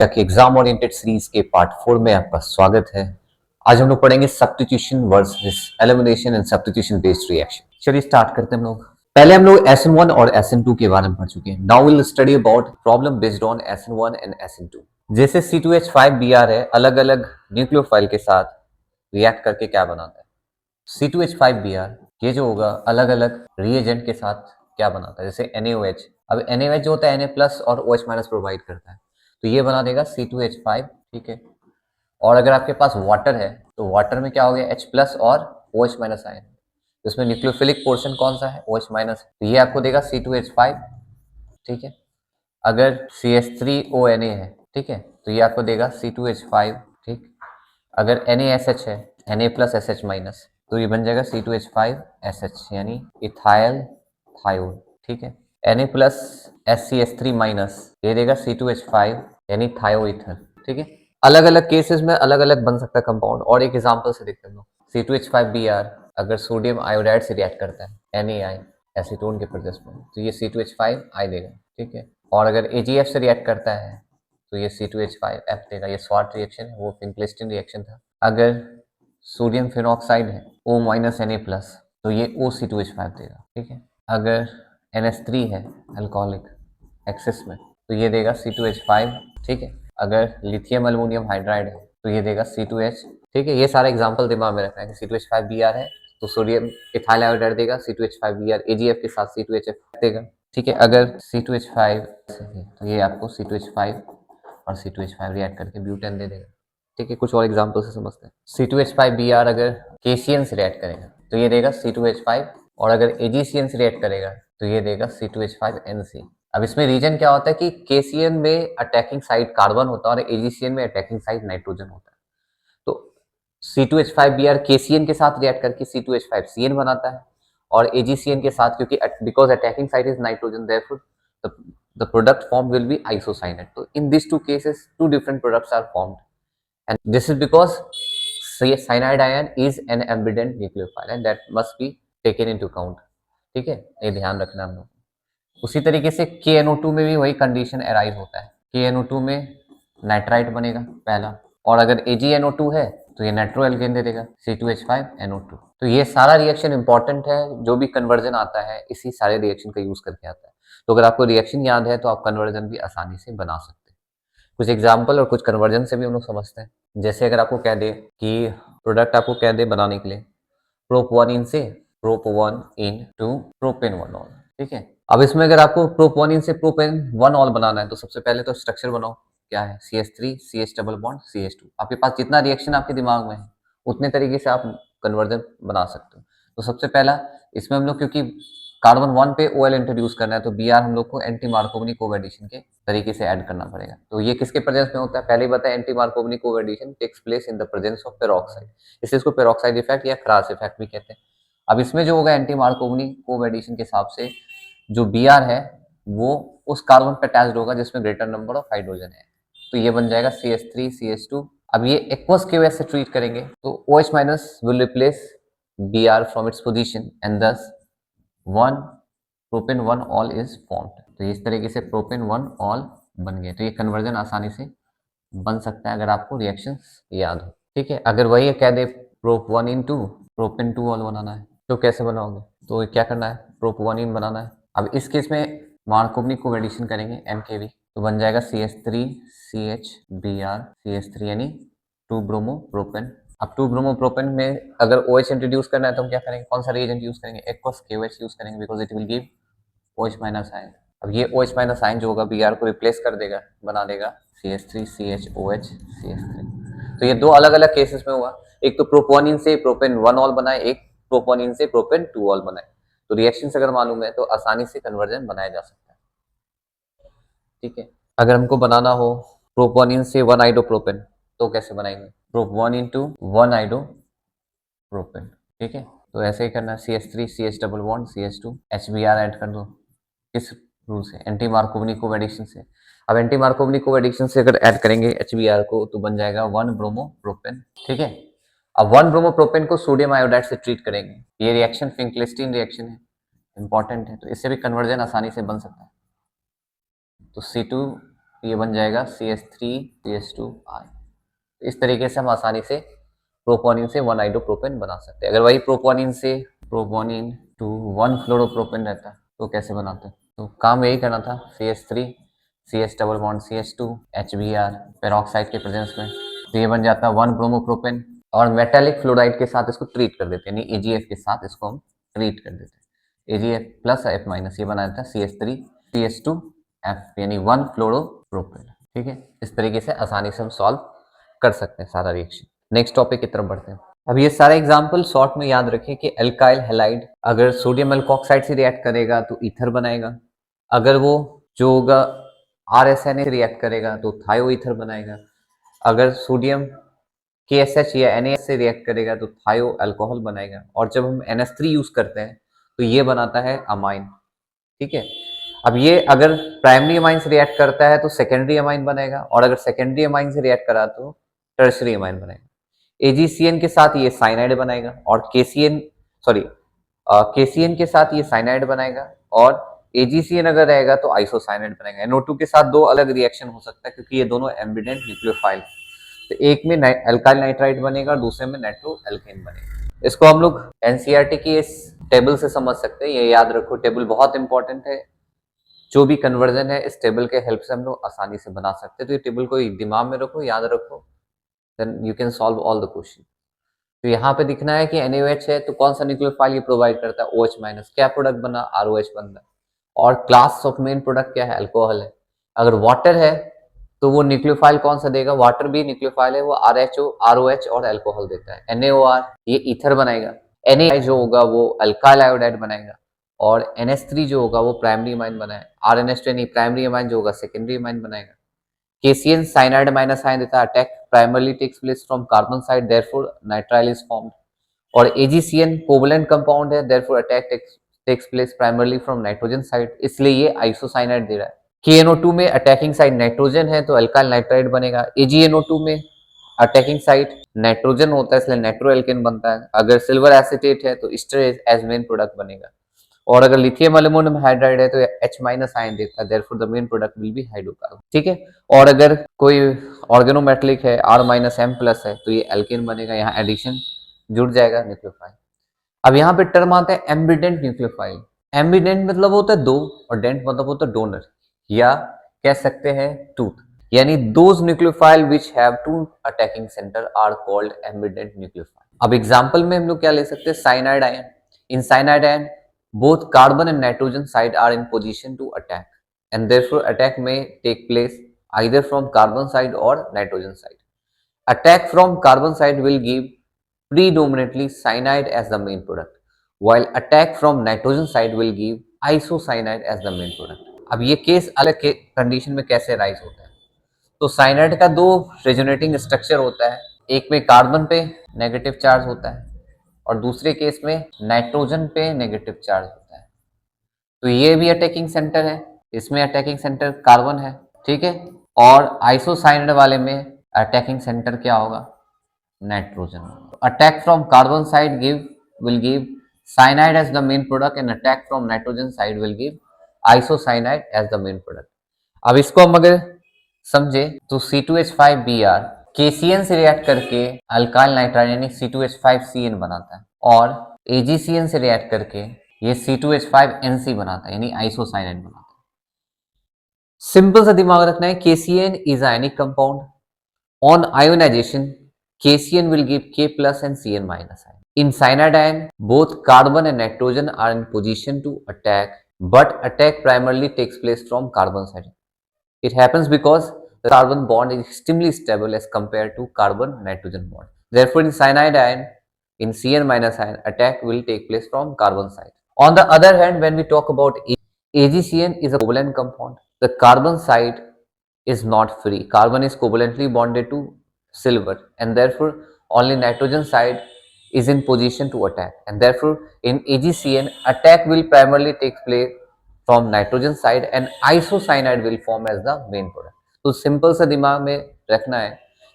तक exam oriented series के part 4 में आपका स्वागत है। आज हम लोग पढ़ेंगे substitution versus elimination and substitution based reaction. चलिए स्टार्ट करते हैं हम लोग। पहले हम लोग SN1 और SN2 के बारे में पढ़ चुके हैं। Now will study about problem based on SN1 and SN2। जैसे C2H5Br है, अलग अलग न्यूक्लियोफाइल के साथ रिएक्ट करके क्या बनाता है। C2H5Br ये जो होगा अलग अलग रिएजेंट के साथ क्या बनाता है, जैसे NaOH। अब NaOH जो होता है Na+ और OH- प्रोवाइड करता है, तो ये बना देगा C2H5, ठीक है। और अगर आपके पास वाटर है तो वाटर में क्या हो गया H+ और OH- आयन, तो इसमें न्यूक्लियोफिलिक पोर्शन कौन सा है, OH-, तो ये आपको देगा C2H5, ठीक है। अगर CH3ONa है, ठीक है, तो ये आपको देगा C2H5, ठीक। अगर NaSH है, Na+SH-, तो ये बन जाएगा C2H5SH यानी इथाइल थायोल, ठीक है। Na+SCH3- ये देगा C2H5 यानी थायोईथर, ठीक है। अलग अलग केसेस में अलग अलग बन सकता है कंपाउंड। और एक एग्जांपल से देखते हैं। C2H5Br अगर सोडियम आयोडाइड से रिएक्ट करता है NaI एसीटोन के प्रेजेंस में, तो ये C2H5I देगा, ठीक है। और अगर AgF से रिएक्ट करता है तो ये C2H5F देगा। ये स्वाट रिएक्शन है, वो फिंक्लेस्टीन रिएक्शन था। अगर सोडियम फिनॉक्साइड है O- Na+, तो ये OC2H5 देगा, ठीक है। अगर NH3 है अल्कोहलिक एक्सेस में, तो ये देगा C2H5, ठीक है। अगर लिथियम अल्मोनियम हाइड्राइड है तो ये देगा C2H, ठीक है। ये सारे एग्जांपल दिमाग में रखना है कि C2H5Br है तो सोडियम इथाइल आयोडाइड देगा, C2H5Br AgF के साथ C2HF देगा, ठीक है। अगर C2H5 तो ये आपको C2H5 और C2H5 रिएक्ट करके ब्यूटेन दे देगा, ठीक है। कुछ और एग्जांपल से समझते हैं। C2H5Br अगर KCN से रिएक्ट करेगा तो ये देगा C2H5, और अगर AgCN से रिएक्ट करेगा तो ये देगा C2H5NC। अब इसमें रीजन क्या होता है कि KCN में अटैकिंग साइड कार्बन होता है और AgCN में अटैकिंग साइड नाइट्रोजन होता है। तो C2H5Br KCN के साथ रिएक्ट करके C2H5CN बनाता है, और AgCN के साथ, क्योंकि because attacking side is nitrogen, therefore the product formed will be isocyanate. So in these two cases, two different products are formed, and this is because cyanide ion is an ambident nucleophile and that must be taken into count, ठीक है। ये ध्यान रखना हम लोग। उसी तरीके से KNO2 में भी वही कंडीशन अराइज होता है। KNO2 में नाइट्राइट बनेगा पहला, और अगर AgNO2 है तो ये नाइट्रो एल्केन दे देगा C2H5NO2। तो ये सारा रिएक्शन इंपॉर्टेंट है, जो भी कन्वर्जन आता है इसी सारे रिएक्शन का यूज करके आता है। तो अगर आपको रिएक्शन याद है तो आप कन्वर्जन भी आसानी से बना सकते हैं। कुछ एग्जाम्पल और कुछ कन्वर्जन से भी हम लोग समझते हैं। जैसे अगर आपको कह दे कि प्रोडक्ट आपको कह दे बनाने के लिए प्रोप 1 से प्रोप 1 टू प्रोपेन 1 ऑल, ठीक है। अब इसमें अगर आपको प्रोप 1 से प्रोपेन 1 ऑल बनाना है तो सबसे पहले तो स्ट्रक्चर बनाओ, क्या है CH3 CH double bond CH2। आपके पास जितना रिएक्शन आपके दिमाग में है उतने तरीके से आप कन्वर्जन बना सकते हो। तो सबसे पहला इसमें हम लोग, क्योंकि कार्बन 1 पे OL इंट्रोड्यूस करना है, तो Br हम लोग को एंटी मार्कोवनी कोएडिशन के तरीके से ऐड करना पड़ेगा। तो ये किसके प्रेजेंस में होता है, पहले ही बताया, anti Markovnikov coaddition takes place in the presence of peroxide, इसलिए इसको पेरोक्साइड इफेक्ट या क्रास इफेक्ट भी कहते हैं। अब इसमें जो होगा एंटी मार्कोवनी कोएडिशन के हिसाब से जो Br है वो उस कार्बन पे अटैच्ड होगा जिसमें ग्रेटर नंबर ऑफ हाइड्रोजन है, तो ये बन जाएगा CH3 CH2। अब ये एक्वस के वजह से ट्रीट करेंगे तो OH- will replace Br from its position and दस 1 प्रोपेन 1 ऑल इज फॉर्म्ड। तो इस तरीके से प्रोपेन 1 ऑल बन गए। तो ये कन्वर्जन आसानी से बन सकता है अगर आपको रिएक्शंस याद हो, ठीक है। अगर वही कह दे प्रोप 1 प्रोपेन 2 ऑल बनाना है तो कैसे बनाओगे, तो क्या करना है, प्रोप 1 बनाना है। अब इस केस में मार्कोवनी को एडिशन करेंगे MKV, तो बन जाएगा CH3 CH Br CH3 यानी 2 ब्रोमो प्रोपेन। अब 2 ब्रोमो प्रोपेन में अगर OH इंट्रोड्यूस करना है तो हम क्या करेंगे, कौन सा रिएजेंट यूज करेंगे, एक्वस KOH यूज करेंगे, because it will give OH- ion. अब ये OH- आयन जो होगा Br को रिप्लेस कर देगा, बना देगा CH3 CHOH CH3। तो ये दो अलग अलग केसेस में हुआ, एक तो प्रोप 1 से प्रोपेन 1 ऑल बनाए, एक प्रोप 1 से प्रोपेन 2 ऑल बनाए। तो रिएक्शन अगर मालूम है तो आसानी से कन्वर्जन बनाया जा सकता है, ठीक है। अगर हमको बनाना हो प्रोप 1 से 1 आइडोप्रोपेन तो कैसे बनाएंगे, प्रोप 1 × 1 आइडोप्रोपेन, ठीक है। तो ऐसे ही करना है, CH3 CH double bond CH2 HBr add कर दो, किस रूल से, एंटी मार्कोवनी कोएडिशन से। अब एंटी मार्कोवनी कोएडिशन से अगर ऐड करेंगे HBr को तो बन जाएगा 1 ब्रोमो प्रोपेन, ठीक है। अब 1 ब्रोमो प्रोपेन को सोडियम आयोडाइड से ट्रीट करेंगे। ये रिएक्शन फिंक्लेस्टीन रिएक्शन है, इंपॉर्टेंट है, तो इससे भी कन्वर्जन आसानी से बन सकता है। तो C2 ये बन जाएगा CH3CH2I। इस तरीके से हम आसानी से प्रोपोनिन से 1 आइडोप्रोपेन बना सकते हैं। अगर वही प्रोपोनिन से प्रोपोनिन टू 1 फ्लोरोप्रोपेन रहता तो कैसे बनाते? तो काम यही करना था, CH3 CH double bond CH2 HBr peroxide के प्रेजेंस में, तो ये बन जाता 1 ब्रोमोप्रोपेन और मेटालिक फ्लोराइड के साथ इसको ट्रीट कर देते हैं, यानी AgF के साथ इसको हम ट्रीट कर देते हैं। AgF प्लस F माइनस, ये बनाया था CH3 CH2F यानी 1 फ्लोरोप्रोपेन। ठीक है, इस तरीके से आसानी से हम सॉल्व कर सकते हैं सारा रिएक्शन। नेक्स्ट टॉपिक की तरफ बढ़ते हैं। अब ये सारे एग्जांपल शॉर्ट में याद रखें कि एल्काइल हैलाइड अगर सोडियम एल्कोक्साइड से रिएक्ट करेगा तो ईथर बनाएगा, अगर वो जो होगा RSNA से रिएक्ट करेगा तो थायो ईथर बनाएगा, अगर सोडियम KSH या NaS से रिएक्ट करेगा तो थायो अल्कोहल बनाएगा, और जब हम NH3 यूज करते हैं तो ये बनाता है अमाइन। ठीक है, अब ये अगर प्राइमरी अमाइन से रिएक्ट करता है तो सेकेंडरी अमाइन बनेगा, और अगर सेकेंडरी अमाइन से रिएक्ट करा तो टर्शरी अमाइन बनेगा। AgCN के साथ ये साइनाइड बनाएगा, और KCN के साथ ये साइनाइड बनाएगा, और AgCN अगर रहेगा तो आइसोसाइनाइड बनेगा। NO2 के साथ दो अलग रिएक्शन हो सकता है क्योंकि ये दोनों एम्बिडेंट न्यूक्लियोफाइल, तो एक में एल्काइल नाइट्राइड बनेगा और दूसरे में नाइट्रो एल्केन बनेगा। इसको हम लोग NCERT की इस टेबल से समझ सकते हैं, ये याद रखो, टेबल बहुत इंपॉर्टेंट है। जो भी कन्वर्जन है इस टेबल के हेल्प से हम लोग आसानी से बना सकते हैं, तो ये टेबल को दिमाग में रखो, याद रखो, then you can solve all the question. तो यहाँ पे दिखना है कि NaOH है तो कौन सा न्यूक्लियोफाइल ये प्रोवाइड करता है, OH माइनस, क्या प्रोडक्ट बना, ROH बन रहा है, और क्लास ऑफ मेन प्रोडक्ट क्या है, अल्कोहल है। अगर वाटर है तो वो न्यूक्लियोफाइल कौन सा देगा, वाटर भी न्यूक्लियोफाइल है, वो RH ROH और अल्कोहल देता है। NaOR ये ईथर बनाएगा, Na जो होगा वो अल्काइल आयोडाइड बनाएगा, और NH3 जो होगा वो प्राइमरी अमाइन बनाएगा, RNH2 यानी प्राइमरी अमाइन जो होगा सेकेंडरी अमाइन बनाएगा। KCN cyanide minus ion देता है, attack primarily takes place from carbon side, therefore nitrile is formed, और AgCN कोवलेंट कंपाउंड है, therefore attack takes place primarily from nitrogen side, इसलिए ये आइसोसाइनाइड दे रहा है। KNO2 में अटैकिंग साइड नाइट्रोजन है तो अल्काइल नाइट्राइड बनेगा। AgNO2 में अटैकिंग साइड नाइट्रोजन होता है इसलिए नाइट्रो एल्केन बनता है। अगर सिल्वर एसिटेट है तो ईस्टर एज मेन प्रोडक्ट बनेगा, और अगर लिथियम एल्यूमिनियम हाइड्राइड है तो H माइनस आयन देता है, therefore the main product will B hydrocarbon. ठीक है, और अगर कोई ऑर्गेनोमेटेलिक है R माइनस M प्लस है तो ये एल्केन बनेगा, यहाँ एडिशन जुड़ जाएगा न्यूक्लियोफाइल। अब यहाँ पे टर्म आता है एम्बिडेंट न्यूक्लियोफाइल। एम्बिडेंट मतलब होता है दो, और डेंट मतलब होता है डोनर, या कह सकते हैं टूथ, यानी those nucleophile which have two attacking centre are called ambident nucleophile. अब एग्जांपल में हम लोग क्या ले सकते हैं, cyanide ion. In cyanide ion both carbon and nitrogen side are in position to attack, and therefore attack may take place either from carbon side or nitrogen side. Attack from carbon side will give predominantly cyanide as the main product, while attack from nitrogen side will give isocyanide as the main product. अब ये case अलग के condition में कैसे rise होता है, तो cyanide का दो रेजोनेटिंग स्ट्रक्चर होता है, एक में कार्बन पे नेगेटिव चार्ज होता है और दूसरे केस में नाइट्रोजन पे नेगेटिव चार्ज होता है। तो ये भी अटैकिंग सेंटर है, इसमें अटैकिंग सेंटर कार्बन है। ठीक है, और आइसोसाइनाइड वाले में अटैकिंग सेंटर क्या होगा, nitrogen. Attack from carbon side will give cyanide as the main product, and attack from nitrogen side will give isocyanide as the main product. अब इसको हम अगर समझे तो C2H5Br KCN से रिएक्ट करके अल्काइल नाइट्राइड यानी C2H5CN बनाता है, और AgCN से रिएक्ट करके ये C2H5NC बनाता है यानी आइसोसाइनाइड बनाता है। सिंपल सा दिमाग रखना है, KCN is ionic compound, on ionisation KCN will give K plus and CN minus ion. In cyanide ion, both carbon and nitrogen are in position to attack, but attack primarily takes place from carbon side. It happens because the carbon bond is extremely stable as compared to carbon-nitrogen bond. Therefore, in cyanide ion, in Cn minus ion, attack will take place from carbon side. On the other hand, when we talk about AgCN is a covalent compound. The carbon side is not free. Carbon is covalently bonded to silver, and therefore only nitrogen side is in position to attack. And therefore, in AgCN, attack will primarily take place from nitrogen side and isocyanide will form as the main product. तो simple सा दिमाग में रखना है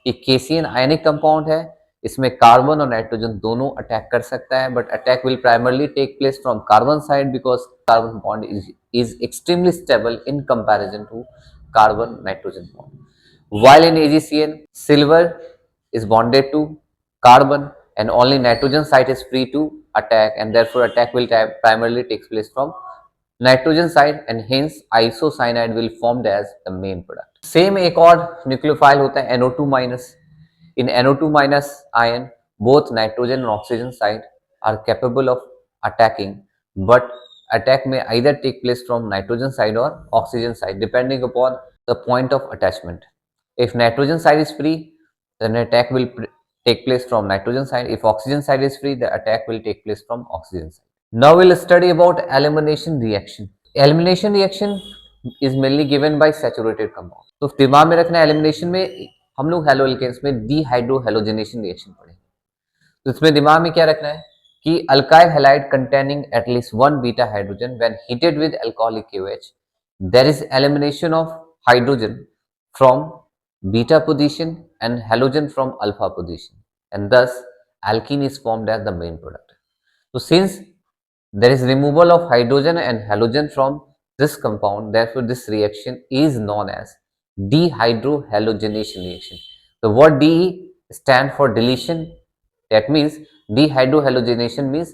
कि KCN ionic compound है, इसमें carbon और नाइट्रोजन दोनों अटैक कर सकता है, but attack will primarily take place from carbon side because carbon bond is extremely stable in comparison to carbon nitrogen bond. While in AgCN, silver is bonded to carbon and only nitrogen site is free to attack, and therefore attack will primarily takes place from nitrogen side, and hence isocyanide will formed as the main product. Same एक और nucleophile होता है NO2 minus. In NO2 minus ion, both nitrogen and oxygen side are capable of attacking, but attack may either take place from nitrogen side or oxygen side depending upon the point of attachment. If nitrogen side is free, then attack will take place from nitrogen side. If oxygen side is free, the attack will take place from oxygen side. Now we'll study about elimination reaction. Elimination reaction is mainly given by saturated compound. तो दिमाग में रखना है, elimination में हम लोग haloalkanes में dehydrohalogenation reaction पढ़ेंगे। तो इसमें दिमाग में क्या रखना है कि alkyl halide containing at least one beta hydrogen when heated with alcoholic KOH, there is elimination of hydrogen from beta position and halogen from alpha position, and thus alkene is formed as the main product. So since there is removal of hydrogen and halogen from this compound, therefore this reaction is known as dehydrohalogenation reaction. The word De stand for deletion. That means dehydrohalogenation means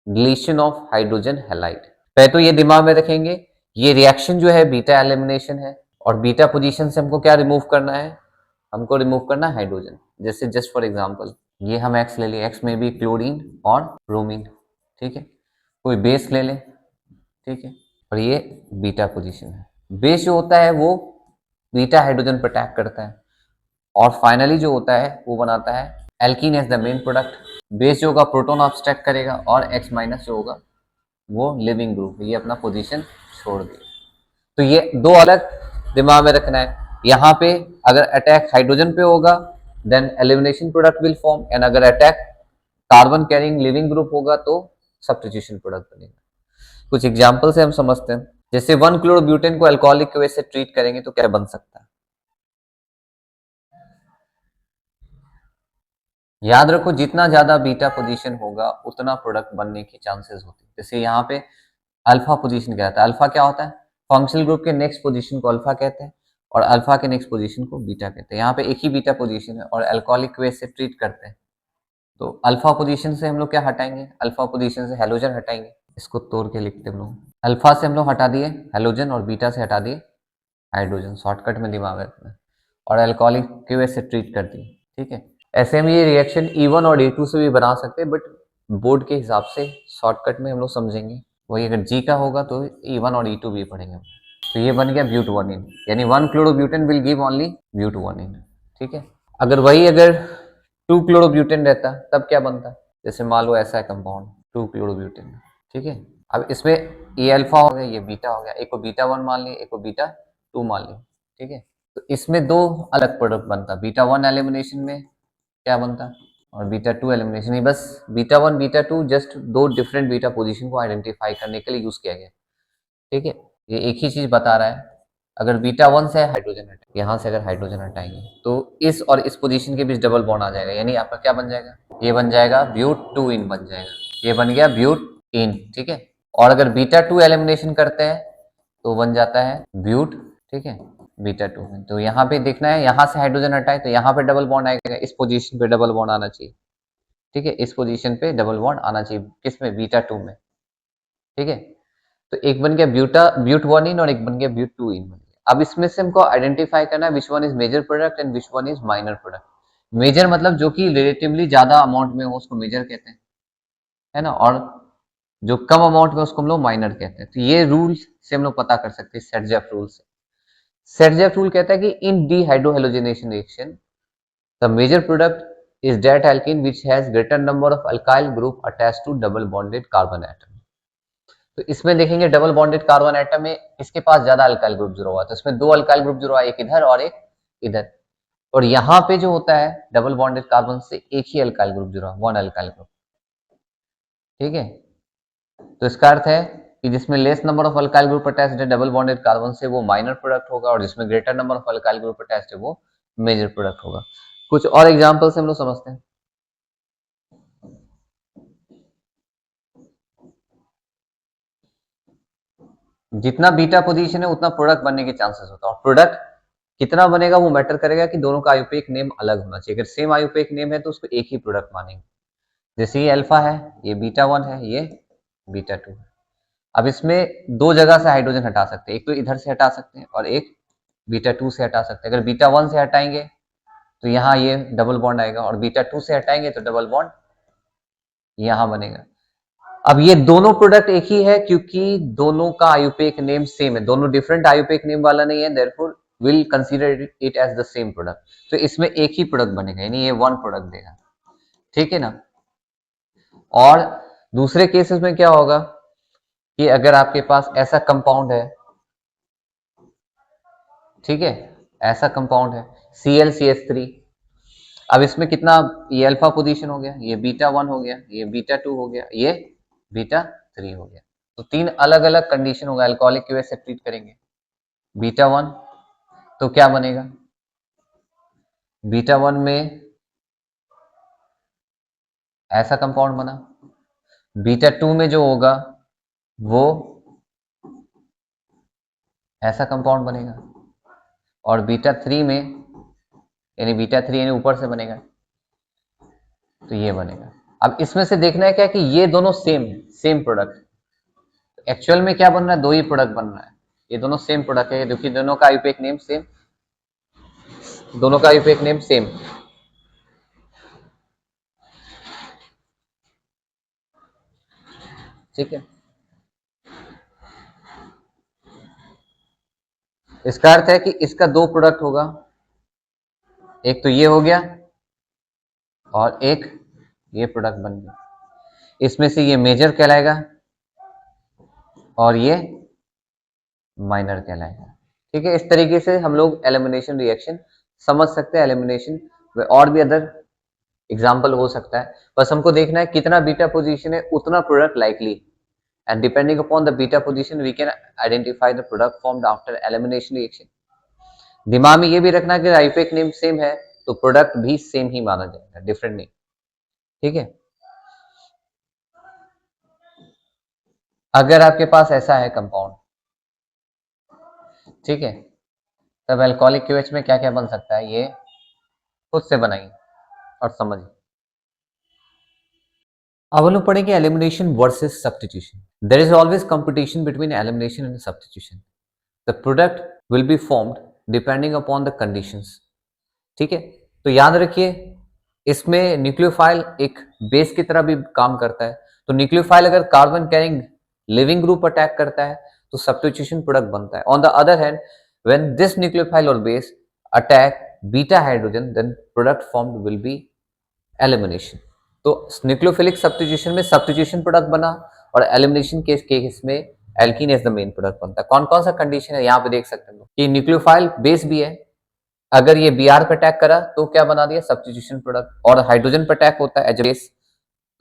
deletion of hydrogen halide. पहले तो ये दिमाग में रखेंगे, ये reaction जो है beta elimination है, और बीटा पोजीशन से हमको क्या रिमूव करना है, हमको रिमूव करना है हाइड्रोजन। जैसे जस्ट फॉर एग्जांपल ये हम X ले लिए, X में भी क्लोरीन और ब्रोमीन, ठीक है। कोई बेस ले ले, ठीक है, और ये बीटा पोजीशन है। बेस जो होता है वो बीटा हाइड्रोजन पर अटैक करता है, और फाइनली जो होता है वो बनाता है alkene as the main product. Base जो होगा प्रोटॉन ऑब्स्ट्रैक्ट करेगा, और X माइनस जो होगा वो लिविंग ग्रुप, ये अपना पोजीशन छोड़ देगा। तो ये दो अलग दिमाग में रखना है। यहाँ पे अगर अटैक हाइड्रोजन पे होगा then elimination product will form, and अगर attack carbon carrying leaving group होगा तो सब्स्टिट्यूशन प्रोडक्ट बनेगा। कुछ एग्जांपल से हम समझते हैं। जैसे 1-क्लोरोब्यूटेन को अल्कोहलिक के वजह से ट्रीट करेंगे तो क्या बन सकता है। याद रखो जितना ज्यादा बीटा पोजीशन होगा उतना प्रोडक्ट बनने की चांसेस होती है। जैसे यहाँ पे अल्फा पोजीशन क्या होता है, अल्फा क्या होता है, फंक्शनल ग्रुप के नेक्स्ट पोजीशन को अल्फा कहते हैं और अल्फा के नेक्स्ट पोजीशन को बीटा कहते हैं। यहाँ पे एक ही बीटा पोजीशन है और अल्कोहलिक वेज से ट्रीट करते हैं, तो अल्फा पोजीशन से हम लोग क्या हटाएंगे, अल्फा पोजीशन से हेलोजन हटाएंगे। इसको तोड़ के लिखते हैं हम लोग, अल्फा से हम लोग हटा दिए हेलोजन और बीटा से हटा दिए हाइड्रोजन, शॉर्टकट में दिमाग रखना, और अल्कोहलिक के वेज से ट्रीट कर दिए, ठीक है। ऐसे हम ये रिएक्शन E1 और E2 से भी बना सकते हैं, बट बोर्ड के हिसाब से शॉर्टकट में हम लोग समझेंगे। वही अगर G का होगा तो E1 और E2 भी पढ़ेंगे। तो ये बन गया ब्यूट-1-इन, यानी 1-क्लोरोब्यूटेन विल गिव ओनली ब्यूट-1-इन, ठीक है। अगर 2-क्लोरोब्यूटेन रहता तब क्या बनता, जैसे मान लो ऐसा है कंपाउंड 2-क्लोरोब्यूटेन, ठीक है। अब इसमें ये अल्फा हो गया, ये बीटा हो गया, एक को बीटा-1 मान लिया, एक को बीटा-2 मान लिया, ठीक है। तो इसमें दो अलग प्रोडक्ट बनता, बीटा-1 एलिमिनेशन में क्या बनता और बीटा-2 एलिमिनेशन में। बस बीटा-1 बीटा-2 जस्ट दो डिफरेंट बीटा पोजीशन को आइडेंटिफाई करने के लिए यूज किया गया, ठीक है। ये एक ही चीज बता रहा है, अगर बीटा-1 से हाइड्रोजन हटाए, यहाँ से अगर हाइड्रोजन हटाएंगे तो इस और इस पोजीशन के बीच डबल बॉन्ड आ जाएगा, यानी आपका क्या बन जाएगा, ये बन जाएगा ब्यूट-2-इन बन जाएगा, ये बन गया ब्यूट-इन, ठीक है। और अगर बीटा-2 एलिमिनेशन करते हैं तो बन जाता है ब्यूट, ठीक है, बीटा-2 में। तो यहाँ पे देखना है, यहाँ से हाइड्रोजन हटाए तो यहाँ पे डबल बॉन्ड आएगा, इस पोजीशन पे डबल बॉन्ड आना चाहिए, ठीक है, इस पोजीशन पे डबल बॉन्ड आना चाहिए, किसमें, बीटा-2 में, ठीक है। तो एक बन गया ब्यूट-1-इन और एक बन गया ब्यूट-2-इन। अब इसमें से हमको आइडेंटिफाई करना है which one is major product and which one is minor product. Major मतलब जो कि रिलेटिवली ज्यादा अमाउंट में हो उसको मेजर कहते हैं, है ना, और जो कम अमाउंट में उसको हम लोग माइनर कहते हैं। तो ये रूल से हम लोग पता कर सकते हैं सेट-जेफ रूल से। सेट-जेफ रूल कहता है कि in dehydrohalogenation reaction the major product is that alkene which has greater number of alkyl group attached to double bonded carbon atom। तो इसमें देखेंगे डबल बॉन्डेड कार्बन एटम में इसके पास ज्यादा अल्काइल ग्रुप जुड़ा हुआ है, तो इसमें दो अल्काइल ग्रुप जुड़ा हुआ है, एक इधर और एक इधर। और यहाँ पे जो होता है डबल बॉन्डेड कार्बन से एक ही अल्काइल ग्रुप जुड़ा, वन अल्काइल ग्रुप, ठीक है। तो इसका अर्थ है कि जिसमें less number of alkyl group attached है डबल बॉन्डेड कार्बन से वो माइनर प्रोडक्ट होगा, और जिसमें greater number of alkyl group attached है वो मेजर प्रोडक्ट होगा। कुछ और एग्जांपल से हम लोग समझते हैं। जितना बीटा पोजीशन है उतना प्रोडक्ट बनने के चांसेस होता है, और प्रोडक्ट कितना बनेगा वो मैटर करेगा कि दोनों का आयुपेक नेम अलग होना चाहिए। अगर सेम आयुपेक नेम है तो उसको एक ही प्रोडक्ट मानेंगे। जैसे ये अल्फा है, ये बीटा 1 है, ये बीटा 2 है। अब इसमें दो जगह से हाइड्रोजन हटा सकते हैं, एक तो इधर से हटा सकते हैं और एक बीटा 2 से हटा सकते हैं। अगर बीटा 1 से हटाएंगे तो यहाँ ये डबल बॉन्ड आएगा, और बीटा 2 से हटाएंगे तो डबल बॉन्ड यहाँ बनेगा। अब ये दोनों प्रोडक्ट एक ही है क्योंकि दोनों का आयुपेक नेम सेम है, दोनों डिफरेंट आयुपेक नेम वाला नहीं है, therefore will consider it as the same product. तो इसमें एक ही प्रोडक्ट बनेगा, यानी ये वन प्रोडक्ट देगा, ठीक है ना। और दूसरे केसेस में क्या होगा कि अगर आपके पास ऐसा कंपाउंड है, ठीक है, ऐसा कंपाउंड है ClCH3। अब इसमें कितना, ये अल्फा पोजीशन हो गया, ये बीटा 1 हो गया, ये बीटा 2 हो गया, ये बीटा 3 हो गया। तो तीन अलग अलग कंडीशन होगा, अल्कोहलिक क्यों से ट्रीट करेंगे। बीटा 1 तो क्या बनेगा, बीटा 1 में ऐसा कंपाउंड बना, बीटा 2 में जो होगा वो ऐसा कंपाउंड बनेगा, और बीटा 3 में, यानी बीटा 3 यानी ऊपर से बनेगा तो ये बनेगा। अब इसमें से देखना है क्या कि ये दोनों सेम है, सेम प्रोडक्ट। एक्चुअल में क्या बन रहा है, दो ही प्रोडक्ट बन रहा है, ये दोनों सेम प्रोडक्ट है क्योंकि दोनों का आयुपेक नेम सेम, दोनों का आयुपेक नेम सेम। ठीक है, इसका अर्थ है कि इसका दो प्रोडक्ट होगा, एक तो ये हो गया और एक ये प्रोडक्ट बन गया। इसमें से ये मेजर कहलाएगा और ये माइनर कहलाएगा। ठीक है, इस तरीके से हम लोग एलिमिनेशन रिएक्शन समझ सकते हैं। एलिमिनेशन और भी अदर एग्जाम्पल हो सकता है, बस हमको देखना है कितना बीटा पोजीशन है उतना product likely, and depending upon the beta position we can identify the product formed after elimination reaction. दिमाग में ये भी रखना कि आयुपेक नेम सेम है तो प्रोडक्ट भी सेम ही माना जाएगा, डिफरेंट नहीं। ठीक है, अगर आपके पास ऐसा है कंपाउंड, ठीक है, तब अल्कोहलिक क्यूएच में क्या क्या बन सकता है ये खुद से बनाइए और समझिए। अब हम लोग पढ़ेंगे elimination versus substitution. There is always competition between elimination and substitution. The product will be formed depending upon the conditions. ठीक है, तो याद रखिए इसमें न्यूक्लियोफाइल एक बेस की तरह भी काम करता है। तो न्यूक्लियोफाइल अगर carbon carrying leaving group attack करता है तो सब्स्टिट्यूशन प्रोडक्ट बनता है। On the other hand when this nucleophile और base attack beta hydrogen then product formed will be elimination. तो न्यूक्लियोफिलिक सब्स्टिट्यूशन में सब्स्टिट्यूशन प्रोडक्ट बना, और एलिमिनेशन केस में alkene as the main product बनता है। कौन कौन सा कंडीशन है यहाँ पे देख सकते हैं कि न्यूक्लियोफाइल बेस भी है, अगर ये Br पे अटैक करा तो क्या बना दिया, सब्स्टिट्यूशन प्रोडक्ट, और हाइड्रोजन पे अटैक होता है एज बेस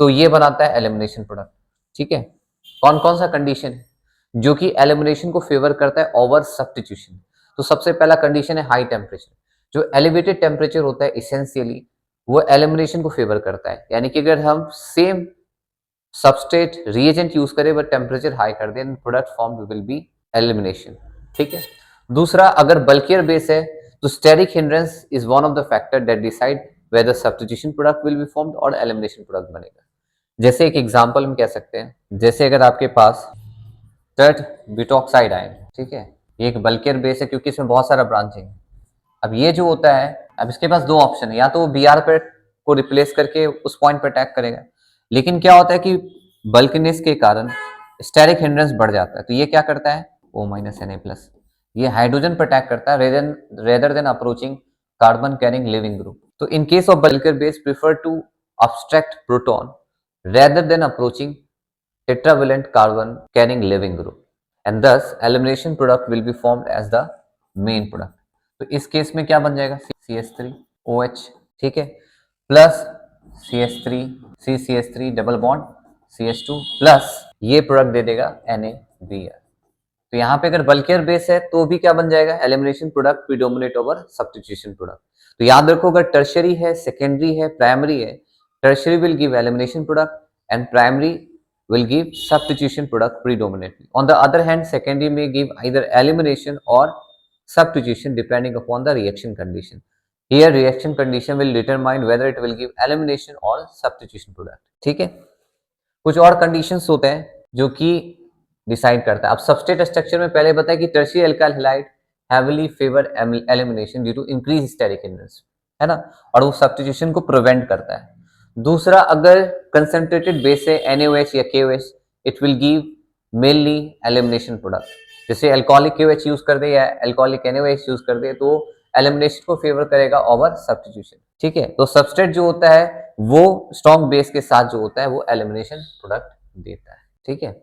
तो ये बनाता है एलिमिनेशन प्रोडक्ट। ठीक है, कौन कौन सा कंडीशन है जो कि एलिमिनेशन को फेवर करता है ओवर सब्स्टिट्यूशन। तो सबसे पहला कंडीशन है हाई टेम्परेचर। जो एलिवेटेड टेम्परेचर होता है इसेंशियली वो एलिमिनेशन को फेवर करता है, यानी कि अगर हम सेम सबस्ट्रेट रिएजेंट यूज करें बट टेम्परेचर हाई कर दें product form will be elimination. ठीक है, दूसरा अगर बल्कियर बेस है तो steric hindrance is one of the factor that decide whether substitution product will be formed और elimination product बनेगा। जैसे एक एग्जांपल हम कह सकते हैं, जैसे अगर आपके पास टेट ब्यूटॉक्साइड आयन, ठीक है, ये एक बल्कियर बेस है क्योंकि इसमें बहुत सारा ब्रांचिंग है। अब ये जो होता है, अब इसके पास दो ऑप्शन है, या तो वो Br पे को रिप्लेस करके उस पॉइंट पे अटैक करेगा, लेकिन क्या होता है कि बल्कनेस के कारण स्टेरिक हिंड्रेंस बढ़ जाता है, तो ये क्या करता है O-Na+, ये हाइड्रोजन पर अटैक करता है rather than approaching carbon carrying leaving group. तो in case of bulkier base prefer to abstract proton rather than approaching tetravalent carbon carrying living group, and thus elimination product will be formed as the main product। तो इस case में क्या बन जाएगा, CH3OH, ठीक है, plus CH3 CCH3 double bond CH2 plus ये product दे देगा NaBr। तो यहाँ पे अगर बल्कियर बेस है तो भी क्या बन जाएगा, elimination product predominate over substitution product. तो याद रखो अगर टर्शियरी है, सेकेंडरी है, प्राइमरी है, tertiary will give elimination product and primary will give substitution product predominantly. On the other hand, secondary may give either elimination or substitution depending upon the reaction condition. Here reaction condition will determine whether it will give elimination or substitution product. ठीक है, कुछ और conditions होते हैं जो कि decide करता है. अब सबस्ट्रेट स्ट्रक्चर में पहले बताया कि tertiary alkyl halide heavily favour elimination due to increase steric hindrance, है ना, और वो सब्स्टिट्यूशन को प्रिवेंट करता है. दूसरा, अगर कंसंट्रेटेड बेस है NaOH या KOH, it will give mainly elimination product. जैसे अल्कोहलिक KOH यूज कर दे या अल्कोहलिक NaOH यूज कर दे तो एलिमिनेशन को फेवर करेगा ओवर सब्स्टिट्यूशन. ठीक है, तो सबस्ट्रेट जो होता है वो स्ट्रॉन्ग बेस के साथ जो होता है वो एलिमिनेशन प्रोडक्ट देता है. ठीक है,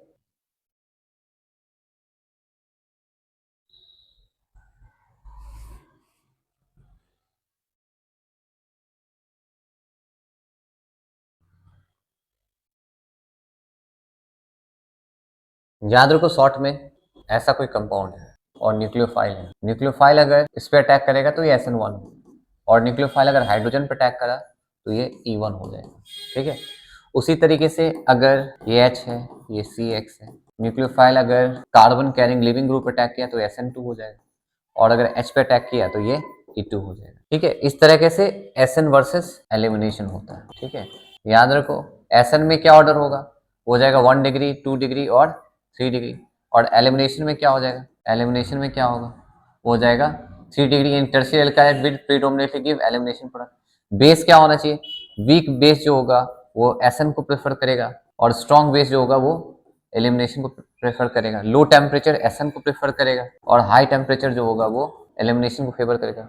याद रखो शॉर्ट में ऐसा कोई कंपाउंड है और न्यूक्लियोफाइल है. न्यूक्लियोफाइल अगर इस पे अटैक करेगा तो ये SN1 और न्यूक्लियोफाइल अगर हाइड्रोजन पे अटैक करा तो ये E1 हो जाएगा. ठीक है, उसी तरीके से अगर ये H है, ये CX है, न्यूक्लियोफाइल अगर carbon carrying leaving group attack किया तो SN2 हो जाएगा और अगर H पे अटैक किया तो ये E2 हो जाएगा. ठीक है, इस तरीके से SN वर्सेस एलिमिनेशन होता है. ठीक है, याद रखो SN में क्या ऑर्डर होगा, हो जाएगा 1 डिग्री, 2 डिग्री और 3 डिग्री. और एलिमिनेशन में क्या हो जाएगा, एलिमिनेशन में क्या होगा, हो जाएगा 3 degree. In tertiary alkyl will predominantly give elimination product. Base क्या होना चाहिए, वीक बेस जो होगा वो SN को प्रेफर करेगा और स्ट्रॉन्ग बेस जो होगा वो एलिमिनेशन को प्रेफर करेगा. लो टेम्परेचर SN को प्रेफर करेगा और हाई टेम्परेचर जो होगा वो एलिमिनेशन को फेवर करेगा.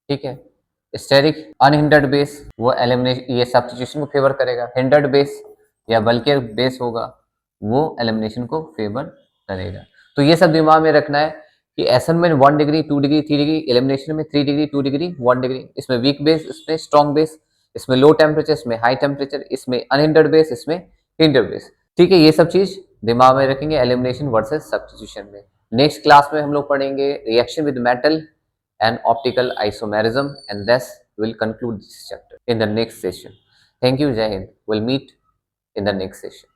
ठीक है, स्टेरिक अनहिंडर्ड बेस वो एलिमिनेशन ये सब्स्टिट्यूशन को फेवर करेगा. हिंडर्ड बेस या बल्कि बेस होगा वो एलिमिनेशन को फेवर करेगा. तो ये सब दिमाग में रखना है कि SN में 1 डिग्री, 2 डिग्री, 3 डिग्री, एलिमिनेशन में 3 डिग्री, 2 डिग्री, 1 डिग्री. इसमें वीक बेस, इसमें स्ट्रॉन्ग बेस, इसमें लो टेम्परेचर, इसमें हाई टेम्परेचर, इसमें अनहिंडर्ड बेस, इसमें हिंडर्ड बेस. ठीक है, ये सब चीज दिमाग में रखेंगे एलिमिनेशन वर्सेस सब्स्टिट्यूशन में. नेक्स्ट क्लास में हम लोग पढ़ेंगे reaction with metal and optical isomerism, and thus we'll conclude this chapter in the next session. Thank you, Jai Hind. We'll meet in the next session.